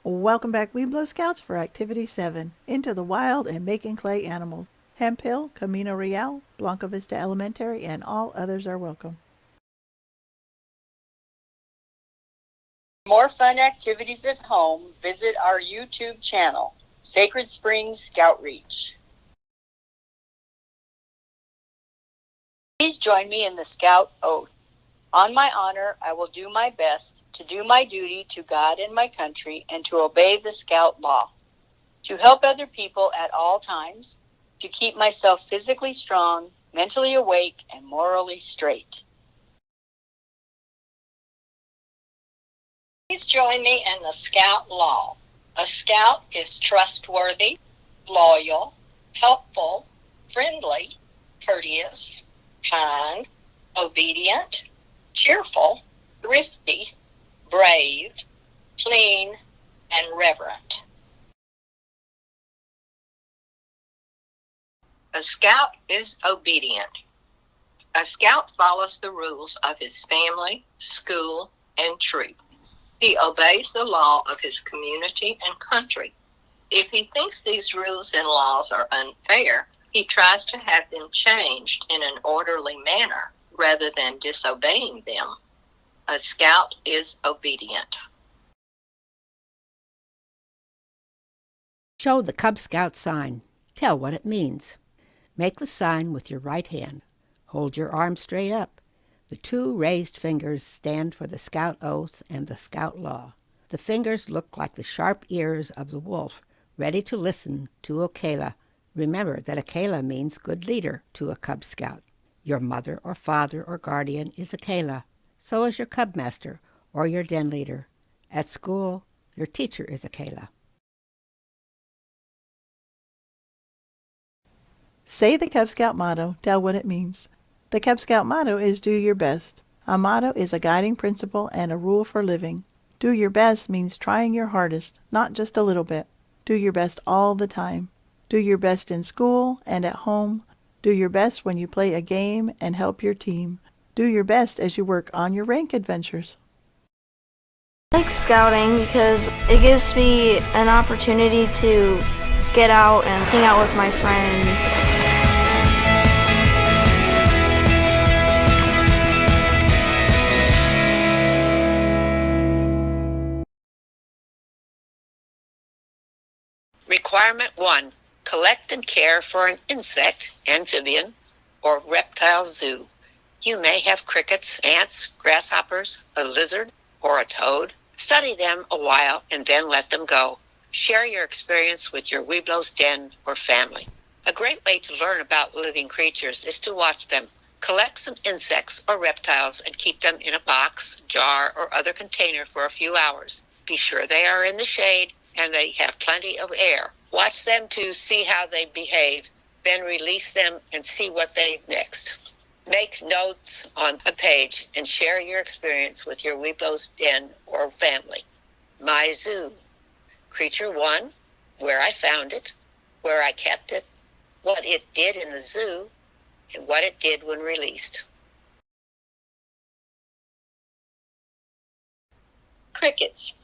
Welcome back, Webelos Scouts, for Activity 7, Into the Wild and Making Clay Animals. Hemp Hill, Camino Real, Blanca Vista Elementary, and all others are welcome. For more fun activities at home, visit our YouTube channel, Sacred Springs Scout Reach. Please join me in the Scout Oath. On my honor, I will do my best to do my duty to God and my country and to obey the Scout law, to help other people at all times, to keep myself physically strong, mentally awake, and morally straight. Please join me in the Scout law. A Scout is trustworthy, loyal, helpful, friendly, courteous, kind, obedient, cheerful, thrifty, brave, clean, and reverent. A Scout is obedient. A Scout follows the rules of his family, school, and troop. He obeys the law of his community and country. If he thinks these rules and laws are unfair, he tries to have them changed in an orderly manner rather than disobeying them. A Scout is obedient. Show the Cub Scout sign. Tell what it means. Make the sign with your right hand. Hold your arm straight up. The two raised fingers stand for the Scout Oath and the Scout Law. The fingers look like the sharp ears of the wolf, ready to listen to a Kayla. Remember that a Kayla means good leader to a Cub Scout. Your mother or father or guardian is a Kayla. So is your Cub Master or your den leader. At school, your teacher is a Kayla. Say the Cub Scout motto. Tell what it means. The Cub Scout motto is do your best. A motto is a guiding principle and a rule for living. Do your best means trying your hardest, not just a little bit. Do your best all the time. Do your best in school and at home. Do your best when you play a game and help your team. Do your best as you work on your rank adventures. I like scouting because it gives me an opportunity to get out and hang out with my friends. Requirement 1. Collect and care for an insect, amphibian, or reptile zoo. You may have crickets, ants, grasshoppers, a lizard, or a toad. Study them a while and then let them go. Share your experience with your Webelos den or family. A great way to learn about living creatures is to watch them. Collect some insects or reptiles and keep them in a box, jar, or other container for a few hours. Be sure they are in the shade and they have plenty of air. Watch them to see how they behave, then release them and see what they do next. Make notes on a page and share your experience with your Webelos den or family. My Zoo. Creature 1, where I found it, where I kept it, what it did in the zoo, and what it did when released. Crickets.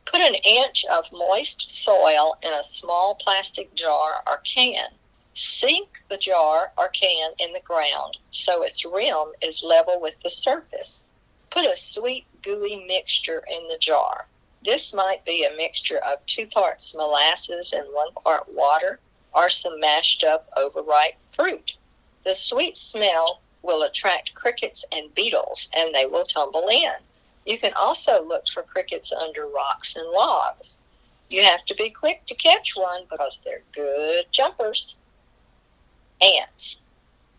Put an inch of moist soil in a small plastic jar or can. Sink the jar or can in the ground so its rim is level with the surface. Put a sweet, gooey mixture in the jar. This might be a mixture of 2 parts molasses and 1 part water, or some mashed up overripe fruit. The sweet smell will attract crickets and beetles, and they will tumble in. You can also look for crickets under rocks and logs. You have to be quick to catch one because they're good jumpers. Ants.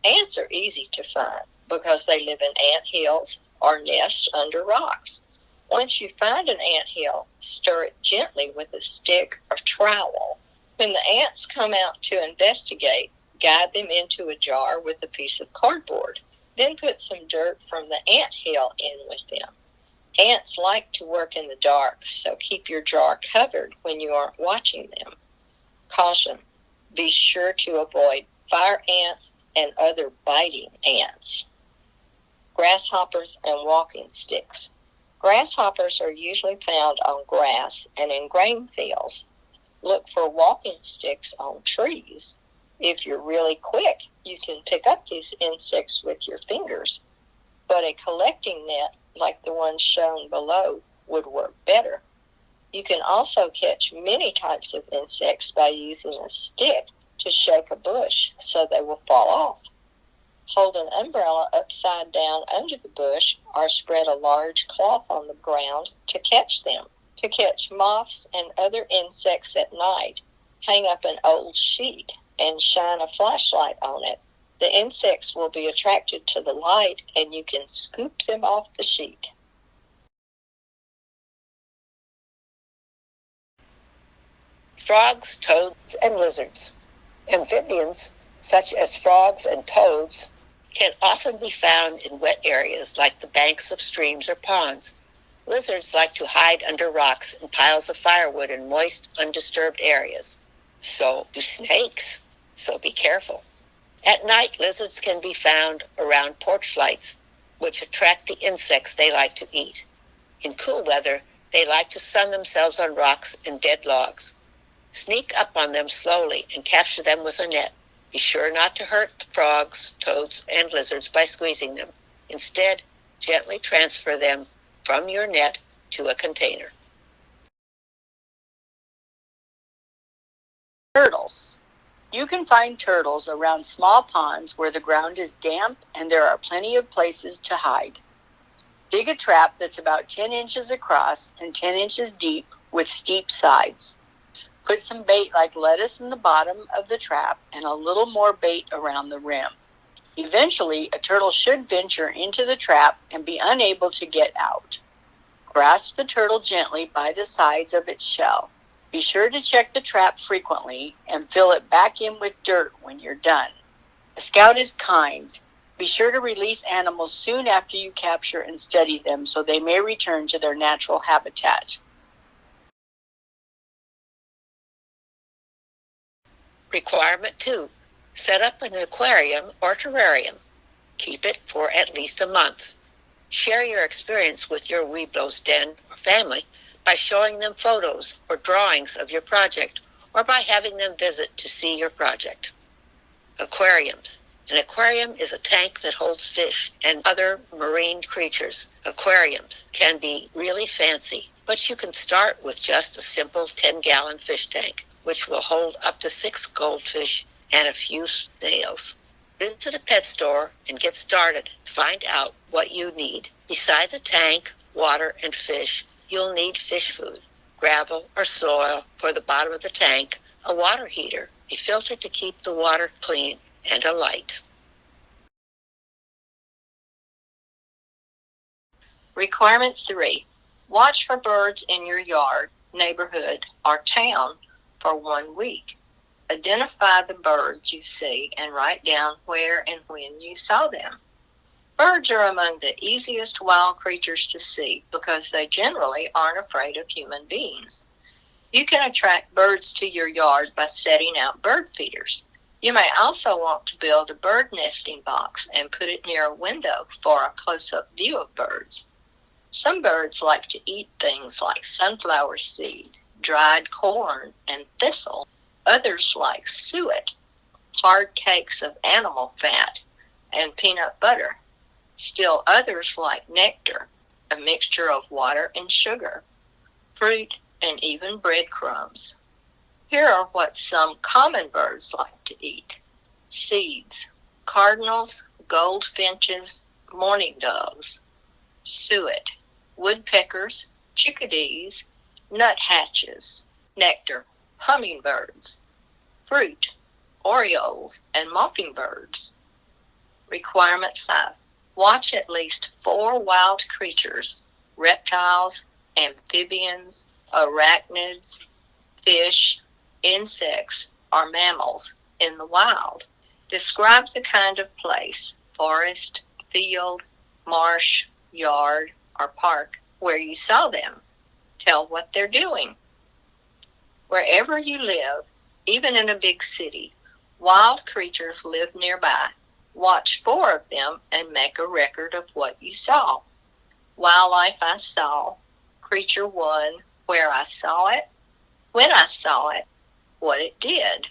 Ants are easy to find because they live in ant hills or nest under rocks. Once you find an ant hill, stir it gently with a stick or trowel. When the ants come out to investigate, guide them into a jar with a piece of cardboard. Then put some dirt from the ant hill in with them. Ants like to work in the dark, so keep your jar covered when you aren't watching them. Caution: be sure to avoid fire ants and other biting ants. Grasshoppers and walking sticks. Grasshoppers are usually found on grass and in grain fields. Look for walking sticks on trees. If you're really quick, you can pick up these insects with your fingers, but a collecting net like the one shown below would work better. You can also catch many types of insects by using a stick to shake a bush so they will fall off. Hold an umbrella upside down under the bush or spread a large cloth on the ground to catch them. To catch moths and other insects at night, hang up an old sheet and shine a flashlight on it. The insects will be attracted to the light and you can scoop them off the sheet. Frogs, toads, and lizards. Amphibians, such as frogs and toads, can often be found in wet areas like the banks of streams or ponds. Lizards like to hide under rocks and piles of firewood in moist, undisturbed areas. So do snakes, so be careful. At night, lizards can be found around porch lights, which attract the insects they like to eat. In cool weather, they like to sun themselves on rocks and dead logs. Sneak up on them slowly and capture them with a net. Be sure not to hurt the frogs, toads, and lizards by squeezing them. Instead, gently transfer them from your net to a container. Turtles. You can find turtles around small ponds where the ground is damp and there are plenty of places to hide. Dig a trap that's about 10 inches across and 10 inches deep with steep sides. Put some bait like lettuce in the bottom of the trap and a little more bait around the rim. Eventually, a turtle should venture into the trap and be unable to get out. Grasp the turtle gently by the sides of its shell. Be sure to check the trap frequently and fill it back in with dirt when you're done. A scout is kind. Be sure to release animals soon after you capture and study them so they may return to their natural habitat. Requirement 2. Set up an aquarium or terrarium. Keep it for at least a month. Share your experience with your Webelos den or family by showing them photos or drawings of your project or by having them visit to see your project. Aquariums. An aquarium is a tank that holds fish and other marine creatures. Aquariums can be really fancy, but you can start with just a simple 10-gallon fish tank, which will hold up to 6 goldfish and a few snails. Visit a pet store and get started. Find out what you need. Besides a tank, water, and fish, you'll need fish food, gravel or soil for the bottom of the tank, a water heater, a filter to keep the water clean, and a light. Requirement 3. Watch for birds in your yard, neighborhood, or town for 1 week. Identify the birds you see and write down where and when you saw them. Birds are among the easiest wild creatures to see because they generally aren't afraid of human beings. You can attract birds to your yard by setting out bird feeders. You may also want to build a bird nesting box and put it near a window for a close-up view of birds. Some birds like to eat things like sunflower seed, dried corn, and thistle. Others like suet, hard cakes of animal fat, and peanut butter. Still others like nectar, a mixture of water and sugar, fruit, and even breadcrumbs. Here are what some common birds like to eat: seeds, cardinals, goldfinches, mourning doves, suet, woodpeckers, chickadees, nuthatches, nectar, hummingbirds, fruit, orioles, and mockingbirds. Requirement 5. Watch at least 4 wild creatures, reptiles, amphibians, arachnids, fish, insects, or mammals in the wild. Describe the kind of place, forest, field, marsh, yard, or park, where you saw them. Tell what they're doing. Wherever you live, even in a big city, wild creatures live nearby. Watch 4 of them and make a record of what you saw. Wildlife I saw. Creature 1, where I saw it, when I saw it, what it did.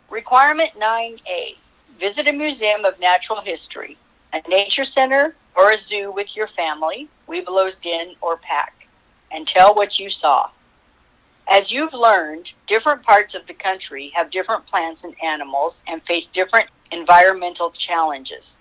Requirement 9A. Visit a museum of natural history, a nature center, or a zoo with your family, Webelos den, or pack, and tell what you saw. As you've learned, different parts of the country have different plants and animals and face different environmental challenges.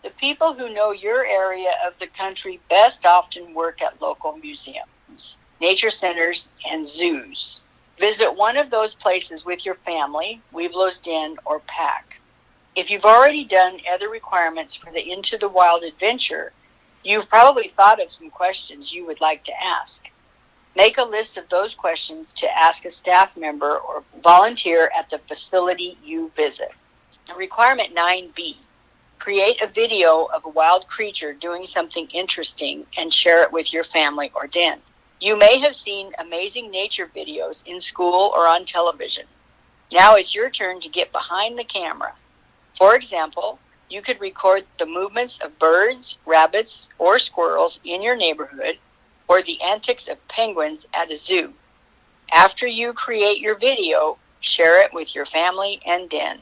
The people who know your area of the country best often work at local museums, nature centers, and zoos. Visit one of those places with your family, Webelos den, or pack. If you've already done other requirements for the Into the Wild adventure, you've probably thought of some questions you would like to ask. Make a list of those questions to ask a staff member or volunteer at the facility you visit. Requirement 9B. Create a video of a wild creature doing something interesting and share it with your family or den. You may have seen amazing nature videos in school or on television. Now it's your turn to get behind the camera. For example, you could record the movements of birds, rabbits, or squirrels in your neighborhood, or the antics of penguins at a zoo. After you create your video, share it with your family and den.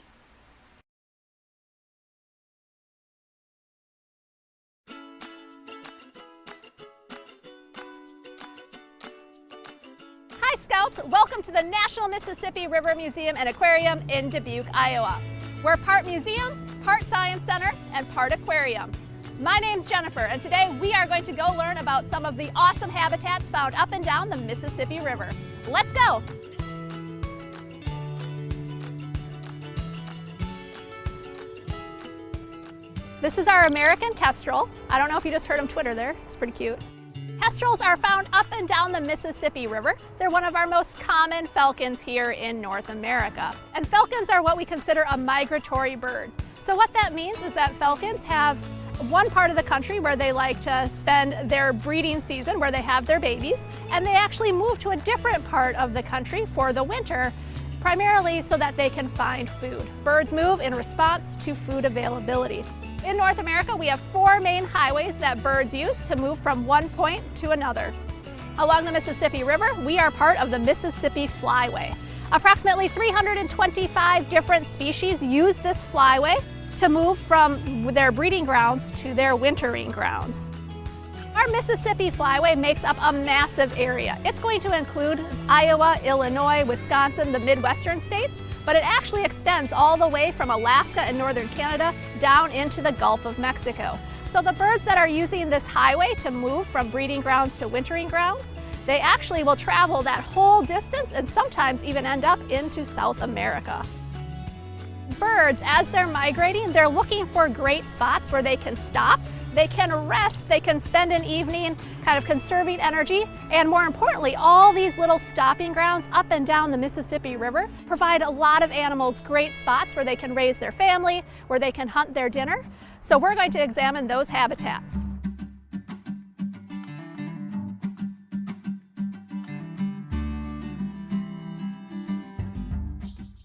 Hi Scouts, welcome to the National Mississippi River Museum and Aquarium in Dubuque, Iowa. We're part museum, part science center, and part aquarium. My name's Jennifer, and today we are going to go learn about some of the awesome habitats found up and down the Mississippi River. Let's go! This is our American kestrel. I don't know if you just heard him twitter there, it's pretty cute. Kestrels are found up and down the Mississippi River. They're one of our most common falcons here in North America. And falcons are what we consider a migratory bird. So what that means is that falcons have one part of the country where they like to spend their breeding season, where they have their babies, and they actually move to a different part of the country for the winter, primarily so that they can find food. Birds move in response to food availability. In North America, we have 4 main highways that birds use to move from one point to another. Along the Mississippi River, we are part of the Mississippi Flyway. Approximately 325 different species use this flyway to move from their breeding grounds to their wintering grounds. Our Mississippi Flyway makes up a massive area. It's going to include Iowa, Illinois, Wisconsin, the Midwestern states, but it actually extends all the way from Alaska and northern Canada down into the Gulf of Mexico. So the birds that are using this highway to move from breeding grounds to wintering grounds, they actually will travel that whole distance and sometimes even end up into South America. Birds, as they're migrating, they're looking for great spots where they can stop, they can rest, they can spend an evening kind of conserving energy, and more importantly, all these little stopping grounds up and down the Mississippi River provide a lot of animals great spots where they can raise their family, where they can hunt their dinner. So we're going to examine those habitats.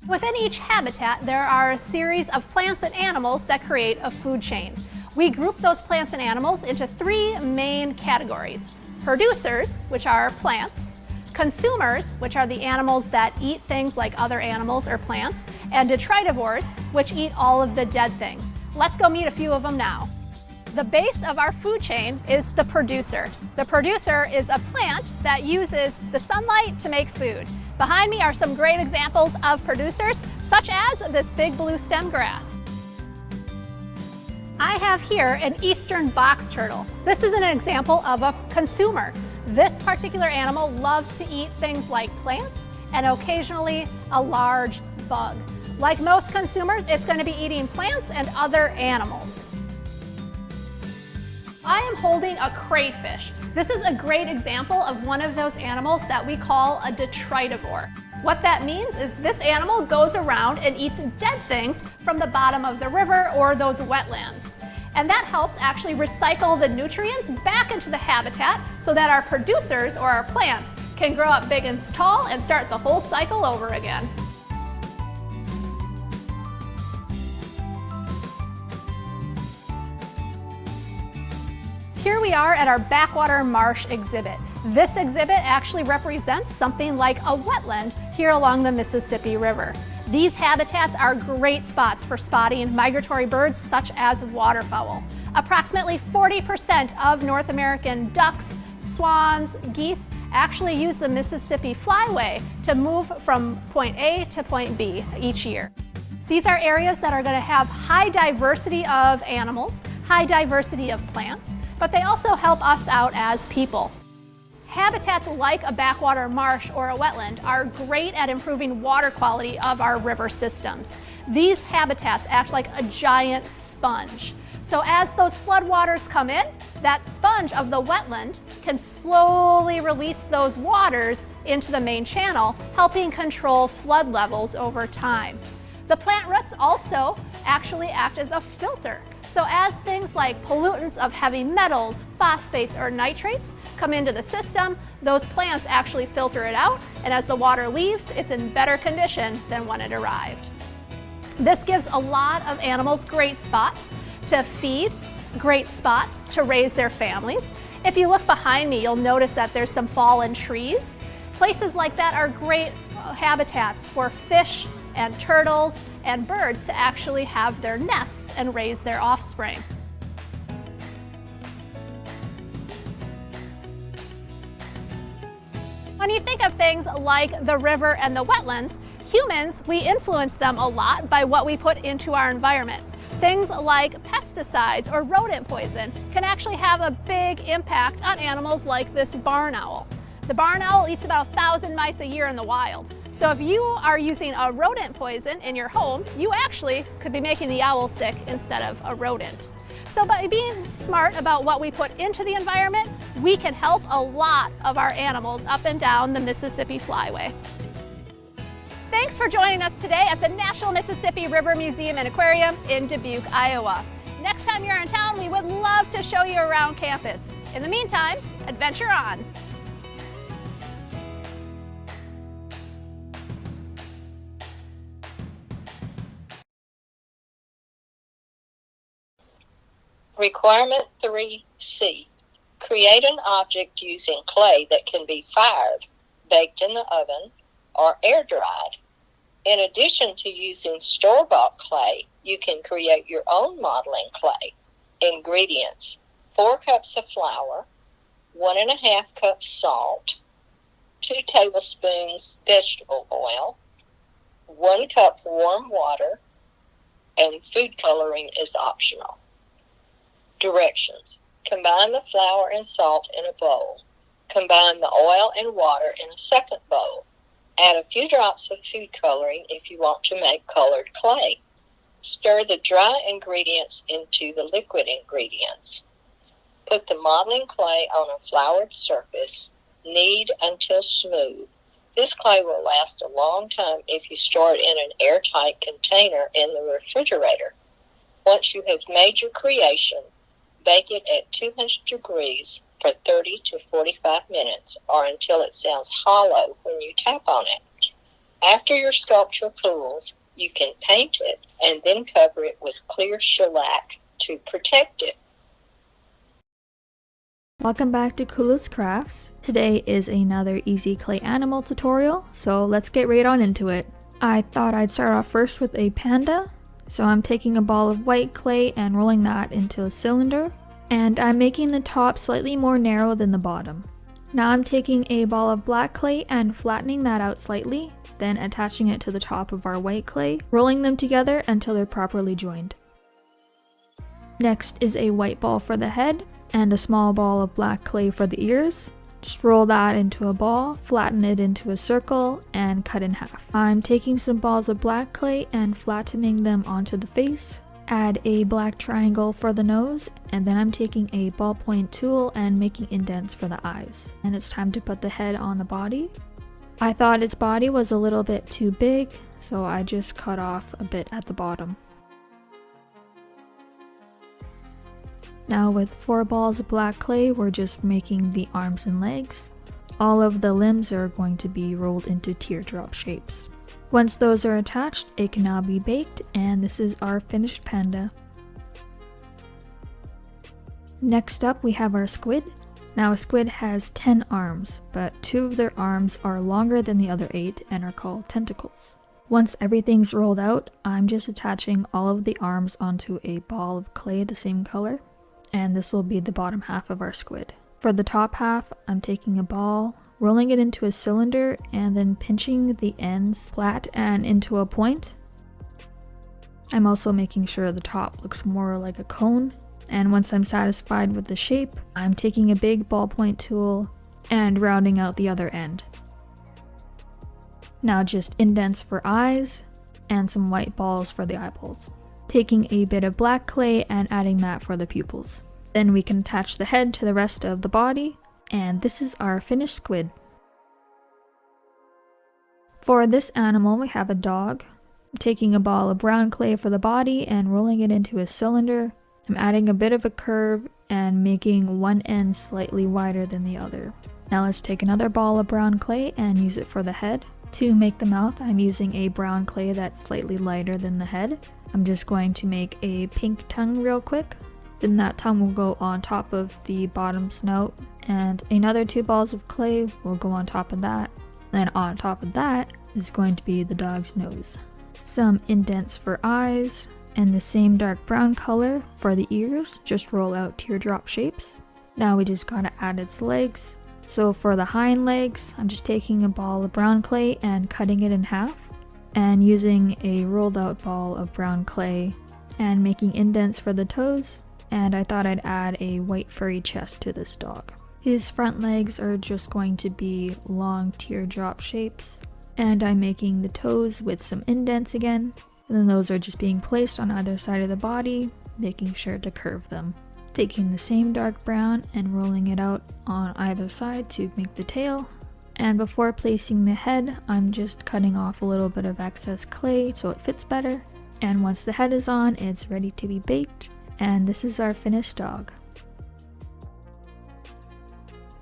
Within each habitat, there are a series of plants and animals that create a food chain. We group those plants and animals into 3 main categories. Producers, which are plants, consumers, which are the animals that eat things like other animals or plants, and detritivores, which eat all of the dead things. Let's go meet a few of them now. The base of our food chain is the producer. The producer is a plant that uses the sunlight to make food. Behind me are some great examples of producers, such as this big blue stem grass. I have here an eastern box turtle. This is an example of a consumer. This particular animal loves to eat things like plants and occasionally a large bug. Like most consumers, it's going to be eating plants and other animals. I am holding a crayfish. This is a great example of one of those animals that we call a detritivore. What that means is this animal goes around and eats dead things from the bottom of the river or those wetlands. And that helps actually recycle the nutrients back into the habitat so that our producers or our plants can grow up big and tall and start the whole cycle over again. Here we are at our backwater marsh exhibit. This exhibit actually represents something like a wetland here along the Mississippi River. These habitats are great spots for spotting migratory birds such as waterfowl. Approximately 40% of North American ducks, swans, geese actually use the Mississippi Flyway to move from point A to point B each year. These are areas that are going to have high diversity of animals, high diversity of plants, but they also help us out as people. Habitats like a backwater marsh or a wetland are great at improving water quality of our river systems. These habitats act like a giant sponge. So as those floodwaters come in, that sponge of the wetland can slowly release those waters into the main channel, helping control flood levels over time. The plant roots also actually act as a filter. So as things like pollutants of heavy metals, phosphates, or nitrates come into the system, those plants actually filter it out, and as the water leaves, it's in better condition than when it arrived. This gives a lot of animals great spots to feed, great spots to raise their families. If you look behind me, you'll notice that there's some fallen trees. Places like that are great habitats for fish and turtles and birds to actually have their nests and raise their offspring. When you think of things like the river and the wetlands, humans, we influence them a lot by what we put into our environment. Things like pesticides or rodent poison can actually have a big impact on animals like this barn owl. The barn owl eats about 1,000 mice a year in the wild. So if you are using a rodent poison in your home, you actually could be making the owl sick instead of a rodent. So by being smart about what we put into the environment, we can help a lot of our animals up and down the Mississippi Flyway. Thanks for joining us today at the National Mississippi River Museum and Aquarium in Dubuque, Iowa. Next time you're in town, we would love to show you around campus. In the meantime, adventure on. Requirement 3C. Create an object using clay that can be fired, baked in the oven, or air-dried. In addition to using store-bought clay, you can create your own modeling clay. Ingredients: 4 cups of flour, 1.5 cups salt, 2 tablespoons vegetable oil, 1 cup warm water, and food coloring is optional. Directions: combine the flour and salt in a bowl. Combine the oil and water in a second bowl. Add a few drops of food coloring if you want to make colored clay. Stir the dry ingredients into the liquid ingredients. Put the modeling clay on a floured surface. Knead until smooth. This clay will last a long time if you store it in an airtight container in the refrigerator. Once you have made your creation, bake it at 200 degrees for 30 to 45 minutes or until it sounds hollow when you tap on it. After your sculpture cools, you can paint it and then cover it with clear shellac to protect it. Welcome back to Coolest Crafts. Today is another easy clay animal tutorial, so let's get right on into it. I thought I'd start off first with a panda. So I'm taking a ball of white clay and rolling that into a cylinder, and I'm making the top slightly more narrow than the bottom. Now I'm taking a ball of black clay and flattening that out slightly, then attaching it to the top of our white clay, rolling them together until they're properly joined. Next is a white ball for the head and a small ball of black clay for the ears. Just roll that into a ball, flatten it into a circle, and cut in half. I'm taking some balls of black clay and flattening them onto the face. Add a black triangle for the nose, and then I'm taking a ballpoint tool and making indents for the eyes. And it's time to put the head on the body. I thought its body was a little bit too big, so I just cut off a bit at the bottom. Now with 4 balls of black clay, we're just making the arms and legs. All of the limbs are going to be rolled into teardrop shapes. Once those are attached, it can now be baked, and this is our finished panda. Next up, we have our squid. Now, a squid has 10 arms, but 2 of their arms are longer than the other 8 and are called tentacles. Once everything's rolled out, I'm just attaching all of the arms onto a ball of clay the same color, and this will be the bottom half of our squid. For the top half, I'm taking a ball, rolling it into a cylinder, and then pinching the ends flat and into a point. I'm also making sure the top looks more like a cone. And once I'm satisfied with the shape, I'm taking a big ballpoint tool and rounding out the other end. Now just indents for eyes and some white balls for the eyeballs. Taking a bit of black clay and adding that for the pupils. Then we can attach the head to the rest of the body, and this is our finished squid. For this animal, we have a dog. I'm taking a ball of brown clay for the body and rolling it into a cylinder. I'm adding a bit of a curve and making one end slightly wider than the other. Now let's take another ball of brown clay and use it for the head. To make the mouth, I'm using a brown clay that's slightly lighter than the head. I'm just going to make a pink tongue real quick. Then that tongue will go on top of the bottom snout, and another 2 balls of clay will go on top of that. Then on top of that is going to be the dog's nose. Some indents for eyes, and the same dark brown color for the ears, just roll out teardrop shapes. Now we just gotta add its legs. So for the hind legs, I'm just taking a ball of brown clay and cutting it in half, and using a rolled out ball of brown clay and making indents for the toes, and I thought I'd add a white furry chest to this dog. His front legs are just going to be long teardrop shapes, and I'm making the toes with some indents again. And then those are just being placed on either side of the body, making sure to curve them. Taking the same dark brown and rolling it out on either side to make the tail. And before placing the head, I'm just cutting off a little bit of excess clay so it fits better. And once the head is on, it's ready to be baked. And this is our finished dog.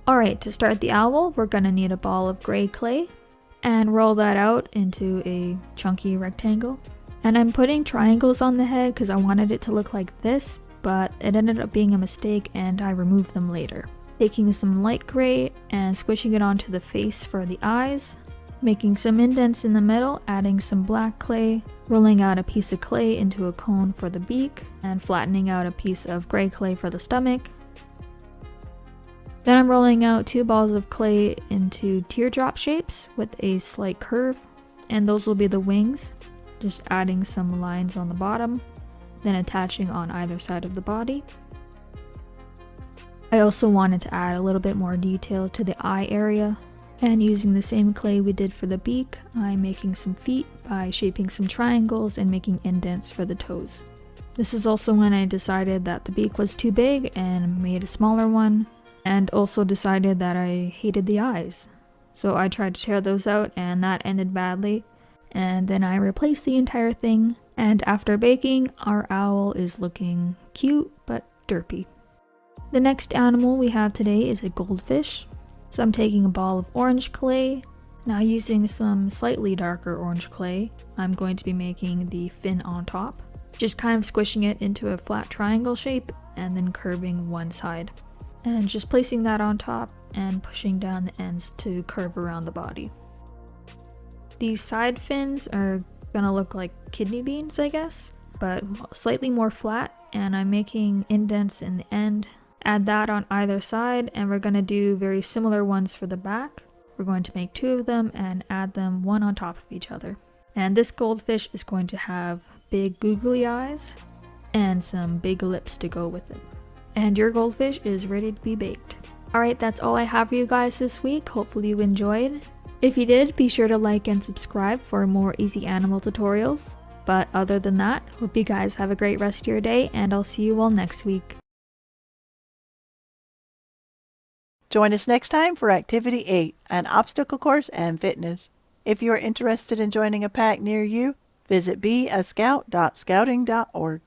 Alright, to start the owl, we're gonna need a ball of gray clay and roll that out into a chunky rectangle. And I'm putting triangles on the head because I wanted it to look like this, but it ended up being a mistake and I removed them later. Taking some light gray and squishing it onto the face for the eyes, making some indents in the middle, adding some black clay, rolling out a piece of clay into a cone for the beak, and flattening out a piece of gray clay for the stomach. Then I'm rolling out 2 balls of clay into teardrop shapes with a slight curve, and those will be the wings. Just adding some lines on the bottom, then attaching on either side of the body. I also wanted to add a little bit more detail to the eye area, and using the same clay we did for the beak, I'm making some feet by shaping some triangles and making indents for the toes. This is also when I decided that the beak was too big and made a smaller one, and also decided that I hated the eyes. So I tried to tear those out and that ended badly. And then I replaced the entire thing, and after baking, our owl is looking cute but derpy. The next animal we have today is a goldfish. So I'm taking a ball of orange clay. Now using some slightly darker orange clay, I'm going to be making the fin on top. Just kind of squishing it into a flat triangle shape and then curving one side. And just placing that on top and pushing down the ends to curve around the body. These side fins are gonna look like kidney beans, I guess, but slightly more flat, and I'm making indents in the end. Add that on either side, and we're gonna do very similar ones for the back. We're going to make 2 of them and add them one on top of each other. And this goldfish is going to have big googly eyes and some big lips to go with it. And your goldfish is ready to be baked. Alright, that's all I have for you guys this week. Hopefully you enjoyed. If you did, be sure to like and subscribe for more easy animal tutorials. But other than that, hope you guys have a great rest of your day, and I'll see you all next week. Join us next time for Activity 8, an obstacle course and fitness. If you are interested in joining a pack near you, visit beascout.scouting.org.